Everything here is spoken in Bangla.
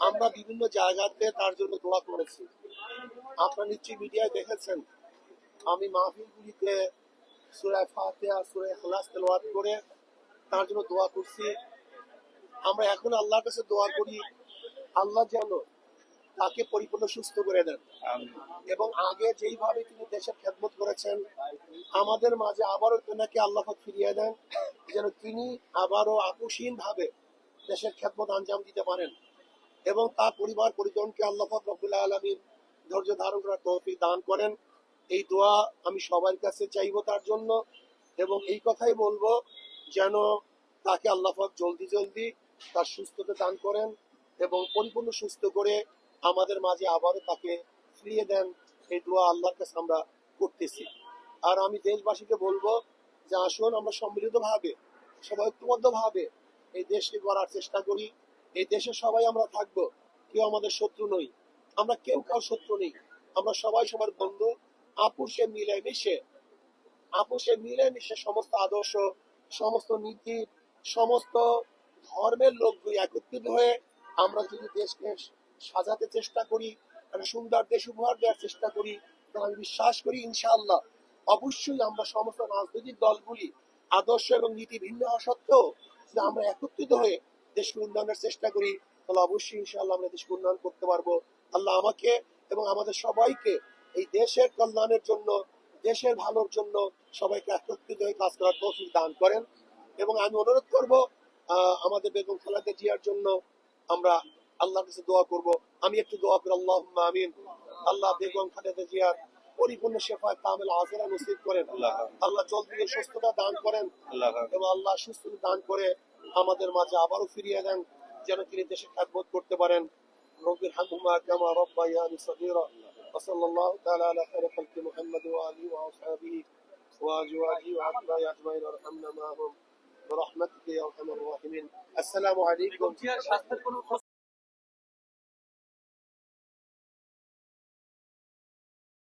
আমরা বিভিন্ন জায়গাতে তার জন্য দোয়া করেছি। আপনারা নিশ্চয়ই মিডিয়ায় দেখেছেন, আমি মাহফিলগুলিতে সূরা ফাতিহা, সূরা ইখলাস তেলাওয়াত করে তার জন্য দোয়া করছি। আমরা এখন আল্লাহর কাছে দোয়া করি, আল্লাহ যেন তাকে পরিপূর্ণ সুস্থ করে দেন এবং আগে যেইভাবে তিনি দেশের খেদমত করেছেন আমাদের মাঝে আবারও তেনাকে আল্লাহ পাক ফিরিয়ে দেন, যেন তিনি আবারও আপোষহীন ভাবে দেশের খেদমত আঞ্জাম দিতে পারেন এবং তার পরিবার পরিজনকে আল্লাহ পাক রব্বুল আলামিন ধৈর্য ধারণ করার তৌফিক দান করেন। এই দোয়া আমি সবার কাছে চাইবো তার জন্য এবং এই কথাই বলবো যেন তাকে আল্লাহ পাক জলদি জলদি তার সুস্থতা দান করেন এবং পরিপূর্ণ সুস্থ করে আমাদের মাঝে আবারও তাকে ফিরিয়ে দেন। এই দোয়া আল্লাহর কাছে আমরা করতেছি। আর আমি দেশবাসীকে বলবো যে আসুন আমরা সম্মিলিত ভাবে, সবাই ঐক্যবদ্ধ ভাবে এই দেশকে গড়ার চেষ্টা করি। এই দেশে সবাই আমরা থাকবো, কেউ আমাদের শত্রু নই, আমরা কেউ কারো শত্রু নেই, আমরা সবাই সবার বন্ধু। আপোষে মিলেমিশে সমস্ত আদর্শ, সমস্ত নীতি, সমস্ত ধর্মের লোকগুলি একত্রিত হয়ে আমরা যদি দেশকে সাজাতে চেষ্টা করি, একটা সুন্দর দেশ উপহার দেওয়ার চেষ্টা করি, তাহলে আমি বিশ্বাস করি ইনশাআল্লাহ অবশ্যই আমরা সমস্ত রাজনৈতিক দলগুলি আদর্শ এবং নীতি ভিন্ন হওয়া সত্ত্বেও যদি আমরা একত্রিত হয়ে দেশকে উন্নয়নের চেষ্টা করি তাহলে অবশ্যই ইনশাআল্লাহ আমরা দেশকে উন্নয়ন করতে পারবো। আল্লাহ আমাকে এবং আমাদের সবাইকে এই দেশের কল্যাণের জন্য, দেশের ভালোর জন্য সবাইকে একত্রিত হয়ে কাজ করার তৌফিক দান করেন। এবং আমি অনুরোধ করব আমাদের বেগম খালেদা জিয়ার জন্য আমরা আল্লাহর কাছে দোয়া করব। আমি একটু দোয়া করি, আল্লাহুম্মা আমিন। আল্লাহ বেগম খালেদা জিয়ার পরিপূর্ণ শেফায়ে কামিল আজরা নসিব করেন, আল্লাহ জলদি সুস্থতা দান করেন এবং আল্লাহ সুস্থতা দান করে আমাদের মাঝে আবারও ফিরিয়ে দেন যেন তিনি দেশে খেদমত করতে পারেন। রব্বির হামহুমা কামা রাব্বায়ানি সগীরা। وصلى الله تعالى على خير خلق محمد وآله وأصحابه وأزواجه وأتباعه أجمعين وارحمنا معهم برحمتك يا أرحم الراحمين। السلام عليكم।